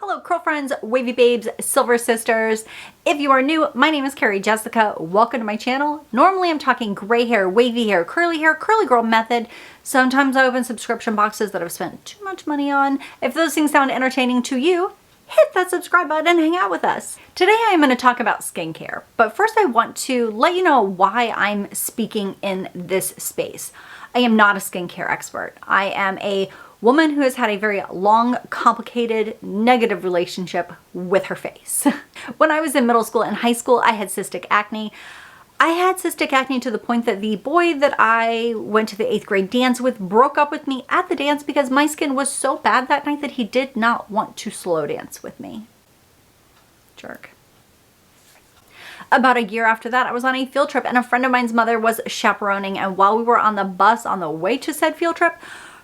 Hello curl friends, wavy babes, silver sisters. If you are new, my name is Carrie-Jessica. Welcome to my channel. Normally I'm talking gray hair, curly girl method. Sometimes I open subscription boxes that I've spent too much money on. If those things sound entertaining to you, hit that subscribe button and hang out with us. Today I am going to talk about skincare, but first I want to let you know why I'm speaking in this space. I am not a skincare expert. I am a woman who has had a very long, complicated, negative relationship with her face. When I was in middle school and high school, I had cystic acne. I had cystic acne to the point that the boy that I went to the 8th grade dance with broke up with me at the dance because my skin was so bad that night that he did not want to slow dance with me. Jerk. About a year after that, I was on a field trip and a friend of mine's mother was chaperoning, and while we were on the bus on the way to said field trip,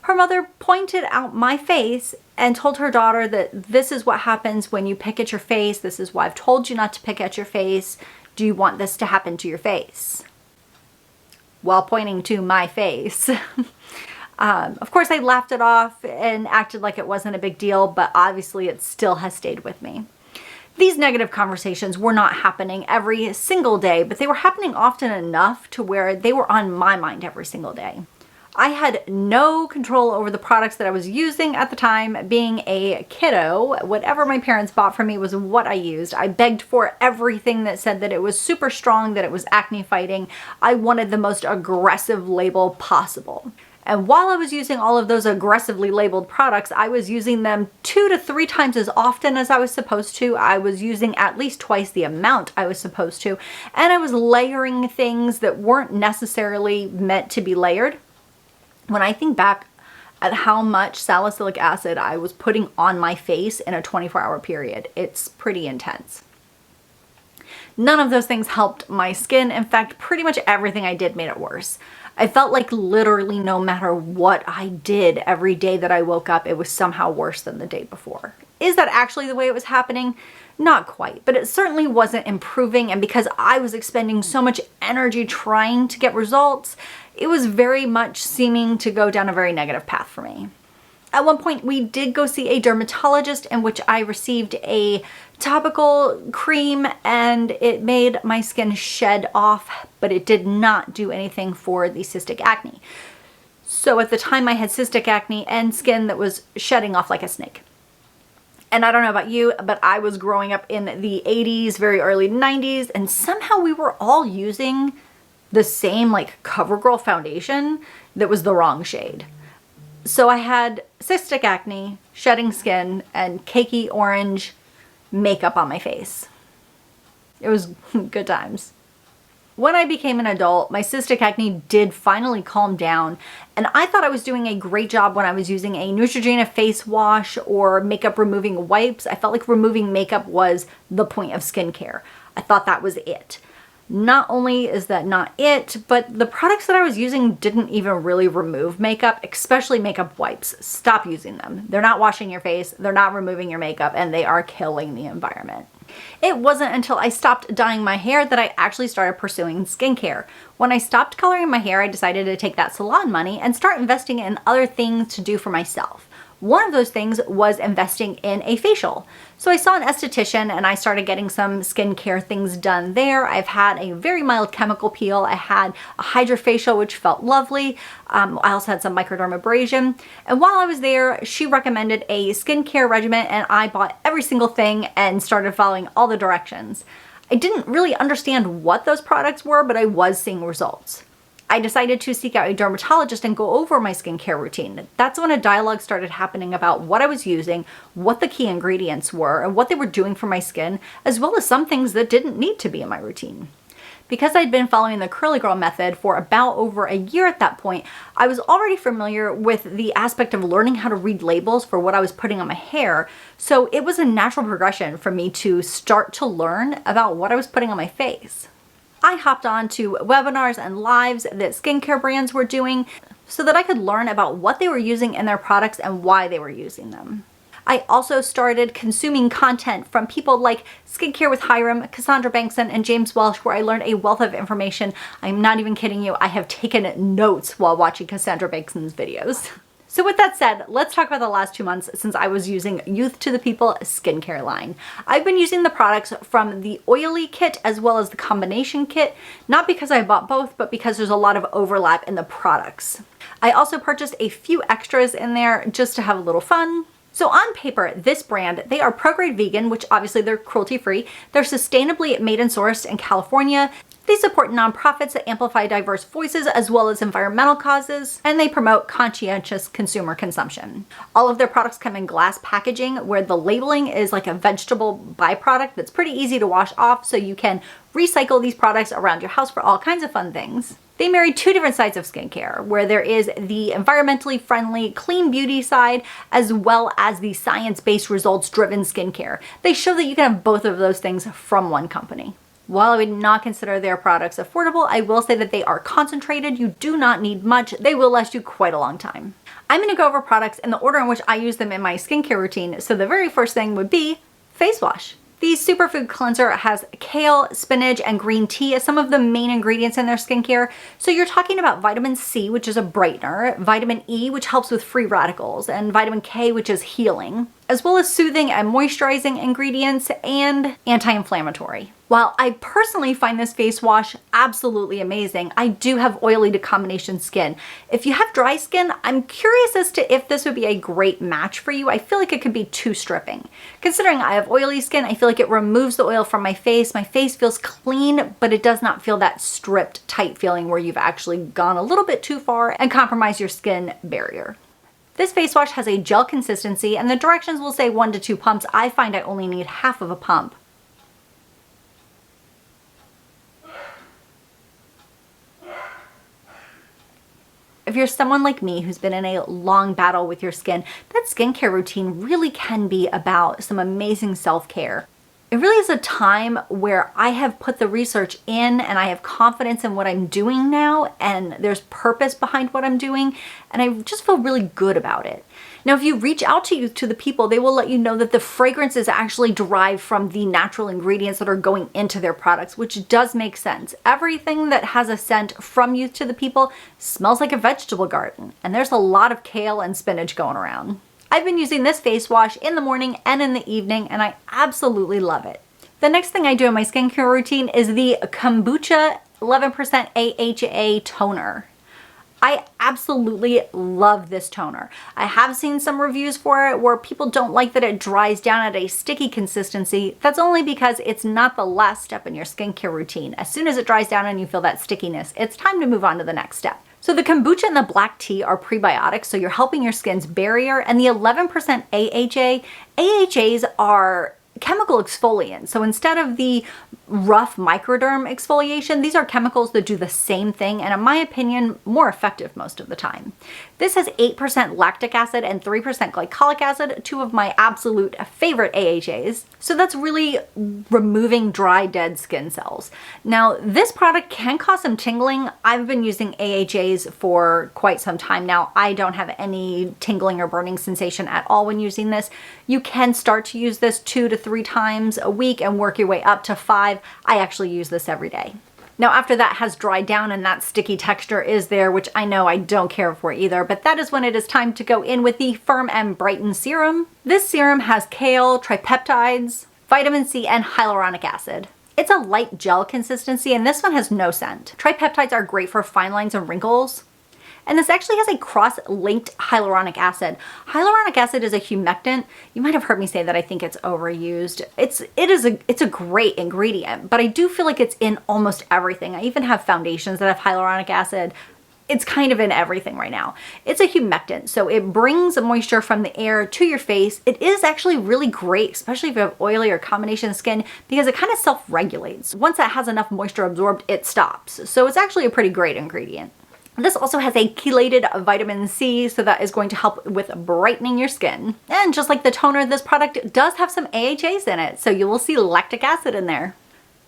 her mother pointed out my face and told her daughter that this is what happens when you pick at your face. This is why I've told you not to pick at your face. Do you want this to happen to your face? While pointing to my face. Of course, I laughed it off and acted like it wasn't a big deal, but obviously it still has stayed with me. These negative conversations were not happening every single day, but they were happening often enough to where they were on my mind every single day. I had no control over the products that I was using at the time. Being a kiddo, whatever my parents bought for me was what I used. I begged for everything that said that it was super strong, that it was acne fighting. I wanted the most aggressive label possible. And while I was using all of those aggressively labeled products, I was using them 2 to 3 times as often as I was supposed to. I was using at least twice the amount I was supposed to. And I was layering things that weren't necessarily meant to be layered. When I think back at how much salicylic acid I was putting on my face in a 24-hour period, it's pretty intense. None of those things helped my skin. In fact, pretty much everything I did made it worse. I felt like literally no matter what I did every day that I woke up, it was somehow worse than the day before. Is that actually the way it was happening? Not quite, but it certainly wasn't improving. And because I was expending so much energy trying to get results, it was very much seeming to go down a very negative path for me. At one point, we did go see a dermatologist in which I received a topical cream and it made my skin shed off, but it did not do anything for the cystic acne. So at the time I had cystic acne and skin that was shedding off like a snake. And I don't know about you, but I was growing up in the 80s, very early 90s, and somehow we were all using the same like CoverGirl foundation that was the wrong shade. So I had cystic acne, shedding skin, and cakey orange makeup on my face. It was good times. When I became an adult, my cystic acne did finally calm down, and I thought I was doing a great job when I was using a Neutrogena face wash or makeup removing wipes. I felt like removing makeup was the point of skincare. I thought that was it. Not only is that not it, but the products that I was using didn't even really remove makeup, especially makeup wipes. Stop using them. They're not washing your face, they're not removing your makeup, and they are killing the environment. It wasn't until I stopped dyeing my hair that I actually started pursuing skincare. When I stopped coloring my hair, I decided to take that salon money and start investing in other things to do for myself. One of those things was investing in a facial. So I saw an esthetician and I started getting some skincare things done there. I've had a very mild chemical peel. I had a hydrofacial, which felt lovely. I also had some microdermabrasion. And while I was there, she recommended a skincare regimen and I bought every single thing and started following all the directions. I didn't really understand what those products were, but I was seeing results. I decided to seek out a dermatologist and go over my skincare routine. That's when a dialogue started happening about what I was using, what the key ingredients were, and what they were doing for my skin, as well as some things that didn't need to be in my routine. Because I'd been following the curly girl method for about over a year at that point, I was already familiar with the aspect of learning how to read labels for what I was putting on my hair, so it was a natural progression for me to start to learn about what I was putting on my face. I hopped on to webinars and lives that skincare brands were doing so that I could learn about what they were using in their products and why they were using them. I also started consuming content from people like Skincare with Hiram, Cassandra Bankson, and James Welsh, where I learned a wealth of information. I'm not even kidding you. I have taken notes while watching Cassandra Bankson's videos. So with that said, let's talk about the last 2 months since I was using Youth to the People skincare line. I've been using the products from the oily kit as well as the combination kit, not because I bought both, but because there's a lot of overlap in the products. I also purchased a few extras in there just to have a little fun. So on paper, this brand, they are pro-grade vegan, which obviously they're cruelty-free. They're sustainably made and sourced in California. They support nonprofits that amplify diverse voices as well as environmental causes, and they promote conscientious consumer consumption. All of their products come in glass packaging where the labeling is like a vegetable byproduct that's pretty easy to wash off, so you can recycle these products around your house for all kinds of fun things. They marry two different sides of skincare, where there is the environmentally friendly, clean beauty side, as well as the science-based results-driven skincare. They show that you can have both of those things from one company. While I would not consider their products affordable, I will say that they are concentrated. You do not need much. They will last you quite a long time. I'm going to go over products in the order in which I use them in my skincare routine. So the very first thing would be face wash. The Superfood Cleanser has kale, spinach, and green tea as some of the main ingredients in their skincare. So you're talking about vitamin C, which is a brightener, vitamin E, which helps with free radicals, and vitamin K, which is healing, as well as soothing and moisturizing ingredients and anti-inflammatory. While I personally find this face wash absolutely amazing, I do have oily to combination skin. If you have dry skin, I'm curious as to if this would be a great match for you. I feel like it could be too stripping. Considering I have oily skin, I feel like it removes the oil from my face. My face feels clean, but it does not feel that stripped, tight feeling where you've actually gone a little bit too far and compromised your skin barrier. This face wash has a gel consistency, and the directions will say 1 to 2 pumps. I find I only need half of a pump. If you're someone like me who's been in a long battle with your skin, that skincare routine really can be about some amazing self-care. It really is a time where I have put the research in and I have confidence in what I'm doing now, and there's purpose behind what I'm doing, and I just feel really good about it. Now, if you reach out to Youth to the People, they will let you know that the fragrance is actually derived from the natural ingredients that are going into their products, which does make sense. Everything that has a scent from Youth to the People smells like a vegetable garden, and there's a lot of kale and spinach going around. I've been using this face wash in the morning and in the evening, and I absolutely love it. The next thing I do in my skincare routine is the Kombucha 11% AHA toner. I absolutely love this toner. I have seen some reviews for it where people don't like that it dries down at a sticky consistency. That's only because it's not the last step in your skincare routine. As soon as it dries down and you feel that stickiness, it's time to move on to the next step. So the kombucha and the black tea are prebiotics, so you're helping your skin's barrier, and the 11% AHA, AHAs are chemical exfoliants. So instead of the rough microderm exfoliation, these are chemicals that do the same thing, and in my opinion, more effective most of the time. This has 8% lactic acid and 3% glycolic acid, two of my absolute favorite AHAs. So that's really removing dry, dead skin cells. Now, this product can cause some tingling. I've been using AHAs for quite some time now. I don't have any tingling or burning sensation at all when using this. You can start to use this 2 to 3 times a week and work your way up to 5. I actually use this every day. Now, after that has dried down and that sticky texture is there, which I know I don't care for either, but that is when it is time to go in with the Firm and Brighten Serum. This serum has kale, tripeptides, vitamin C, and hyaluronic acid. It's a light gel consistency, and this one has no scent. Tripeptides are great for fine lines and wrinkles. And this actually has a cross-linked hyaluronic acid. Hyaluronic acid is a humectant. You might have heard me say that I think it's overused. It's a great ingredient, but I do feel like it's in almost everything. I even have foundations that have hyaluronic acid. It's kind of in everything right now. It's a humectant, so it brings moisture from the air to your face. It is actually really great, especially if you have oily or combination skin, because it kind of self-regulates. Once that has enough moisture absorbed, it stops. So it's actually a pretty great ingredient. This also has a chelated vitamin C, so that is going to help with brightening your skin. And just like the toner, this product does have some AHAs in it, so you will see lactic acid in there.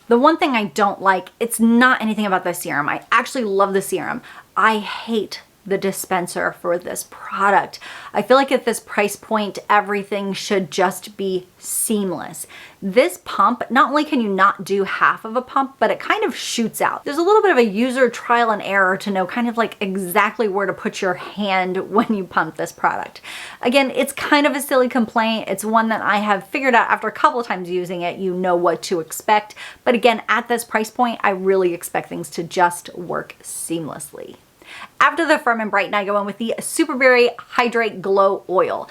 The one thing I don't like, it's not anything about the serum. I actually love the serum. I hate the dispenser for this product. I feel like at this price point, everything should just be seamless. This pump, not only can you not do half of a pump, but it kind of shoots out. There's a little bit of a user trial and error to know kind of like exactly where to put your hand when you pump this product. Again, it's kind of a silly complaint. It's one that I have figured out after a couple of times using it, you know what to expect. But again, at this price point, I really expect things to just work seamlessly. After the Firm and Brighten, I go in with the Superberry Hydrate Glow Oil.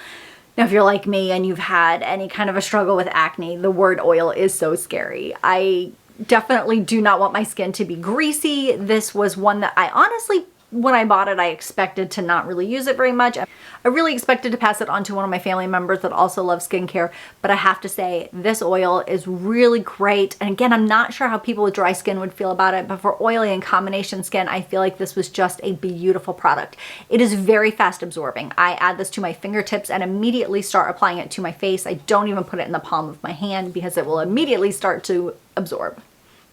Now, if you're like me and you've had any kind of a struggle with acne, the word oil is so scary. I definitely do not want my skin to be greasy. This was one that I honestly, when I bought it, I expected to not really use it very much. I really expected to pass it on to one of my family members that also loves skincare, but I have to say this oil is really great. And again, I'm not sure how people with dry skin would feel about it, but for oily and combination skin, I feel like this was just a beautiful product. It is very fast absorbing. I add this to my fingertips and immediately start applying it to my face. I don't even put it in the palm of my hand because it will immediately start to absorb.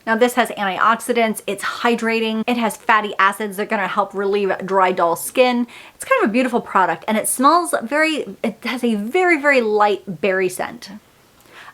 Now this has antioxidants, it's hydrating, it has fatty acids that are gonna help relieve dry, dull skin. It's kind of a beautiful product and it smells it has a very, very light berry scent.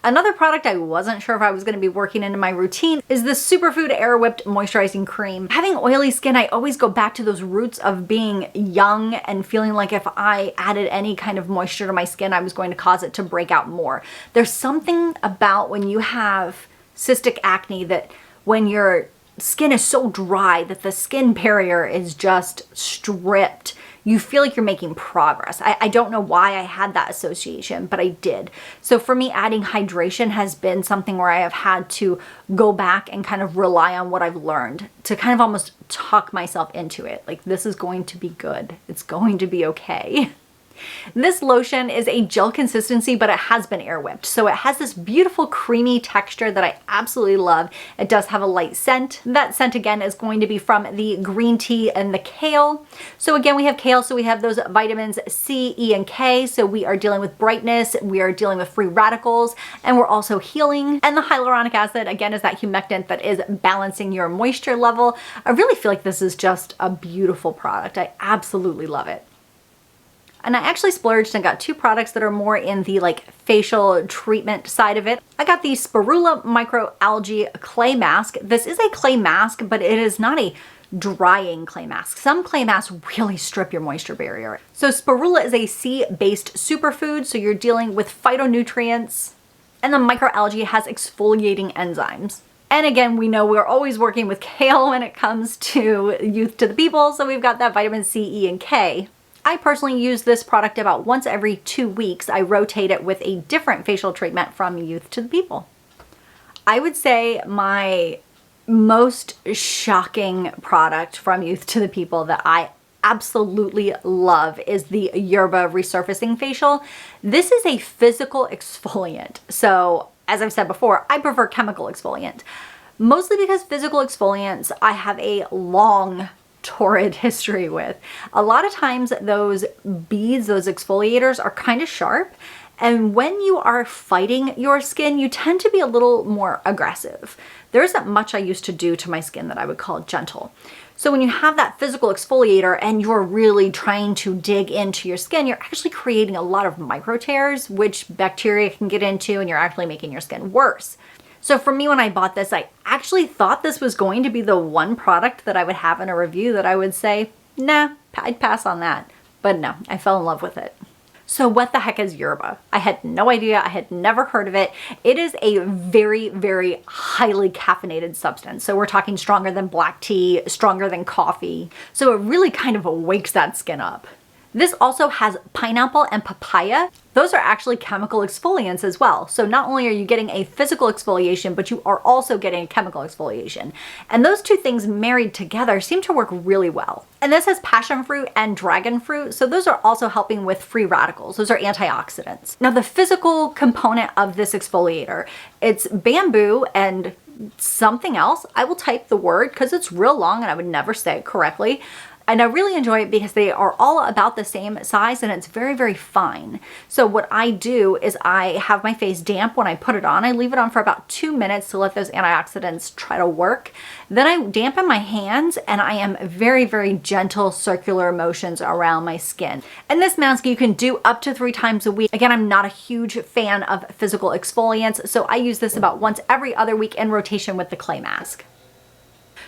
Another product I wasn't sure if I was gonna be working into my routine is the Superfood Air Whipped Moisturizing Cream. Having oily skin, I always go back to those roots of being young and feeling like if I added any kind of moisture to my skin, I was going to cause it to break out more. There's something about when you have cystic acne that when your skin is so dry that the skin barrier is just stripped, you feel like you're making progress. I don't know why I had that association, but I did. So for me, adding hydration has been something where I have had to go back and kind of rely on what I've learned to kind of almost talk myself into it. Like, this is going to be good. It's going to be okay. This lotion is a gel consistency, but it has been air whipped. So it has this beautiful creamy texture that I absolutely love. It does have a light scent. That scent again is going to be from the green tea and the kale. So again, we have kale, so we have those vitamins C, E, and K. So we are dealing with brightness, we are dealing with free radicals, and we're also healing. And the hyaluronic acid, again, is that humectant that is balancing your moisture level. I really feel like this is just a beautiful product. I absolutely love it. And I actually splurged and got two products that are more in the like facial treatment side of it. I got the Spirula Microalgae Clay Mask. This is a clay mask, but it is not a drying clay mask. Some clay masks really strip your moisture barrier. So Spirula is a sea-based superfood, so you're dealing with phytonutrients, and the microalgae has exfoliating enzymes. And again, we know we're always working with kale when it comes to Youth to the People, so we've got that vitamin C, E, and K. I personally use this product about once every 2 weeks. I rotate it with a different facial treatment from Youth to the People. I would say my most shocking product from Youth to the People that I absolutely love is the Yerba Resurfacing Facial. This is a physical exfoliant. So as I've said before, I prefer chemical exfoliant. Mostly because physical exfoliants I have a long torrid history with. A lot of times those beads, those exfoliators are kind of sharp, and when you are fighting your skin, you tend to be a little more aggressive. There isn't much I used to do to my skin that I would call gentle. So when you have that physical exfoliator and you're really trying to dig into your skin, you're actually creating a lot of micro tears, which bacteria can get into, and you're actually making your skin worse. So for me, when I bought this, I actually thought this was going to be the one product that I would have in a review that I would say, nah, I'd pass on that. But no, I fell in love with it. So what the heck is yerba? I had no idea. I had never heard of it. It is a very, very highly caffeinated substance. So we're talking stronger than black tea, stronger than coffee. So it really kind of wakes that skin up. This also has pineapple and papaya. Those are actually chemical exfoliants as well. So not only are you getting a physical exfoliation, but you are also getting a chemical exfoliation. And those two things married together seem to work really well. And this has passion fruit and dragon fruit. So those are also helping with free radicals. Those are antioxidants. Now the physical component of this exfoliator, it's bamboo and something else. I will type the word because it's real long and I would never say it correctly. And I really enjoy it because they are all about the same size and it's very, very fine. So what I do is I have my face damp when I put it on. I leave it on for about 2 minutes to let those antioxidants try to work. Then I dampen my hands and I am very, very gentle circular motions around my skin. And this mask you can do up to 3 times a week. Again, I'm not a huge fan of physical exfoliants, so I use this about once every other week in rotation with the clay mask.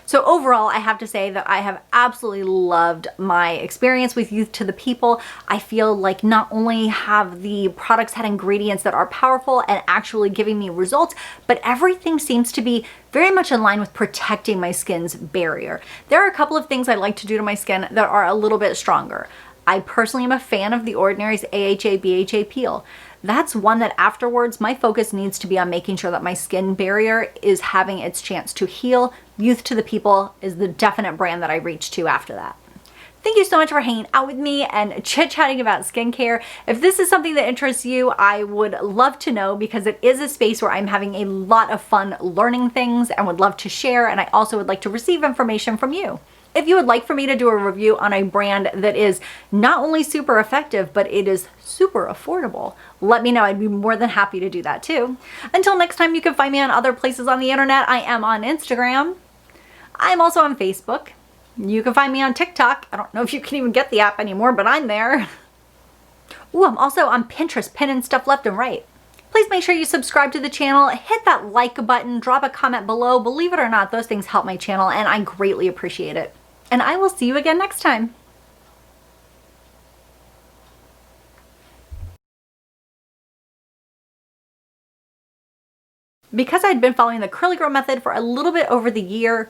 So overall, I have to say that I have absolutely loved my experience with Youth to the People. I feel like not only have the products had ingredients that are powerful and actually giving me results, but everything seems to be very much in line with protecting my skin's barrier. There are a couple of things I like to do to my skin that are a little bit stronger. I personally am a fan of The Ordinary's AHA BHA peel. That's one that afterwards my focus needs to be on making sure that my skin barrier is having its chance to heal. Youth to the People is the definite brand that I reach to after that. Thank you so much for hanging out with me and chit-chatting about skincare. If this is something that interests you, I would love to know because it is a space where I'm having a lot of fun learning things and would love to share, and I also would like to receive information from you. If you would like for me to do a review on a brand that is not only super effective, but it is super affordable, let me know. I'd be more than happy to do that too. Until next time, you can find me on other places on the internet. I am on Instagram. I'm also on Facebook. You can find me on TikTok. I don't know if you can even get the app anymore, but I'm there. Ooh, I'm also on Pinterest, pinning stuff left and right. Please make sure you subscribe to the channel, hit that like button, drop a comment below. Believe it or not, those things help my channel and I greatly appreciate it. And I will see you again next time. Because I'd been following the Curly Girl method for a little bit over the year,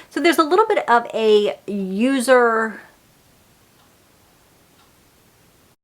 so there's a little bit of a user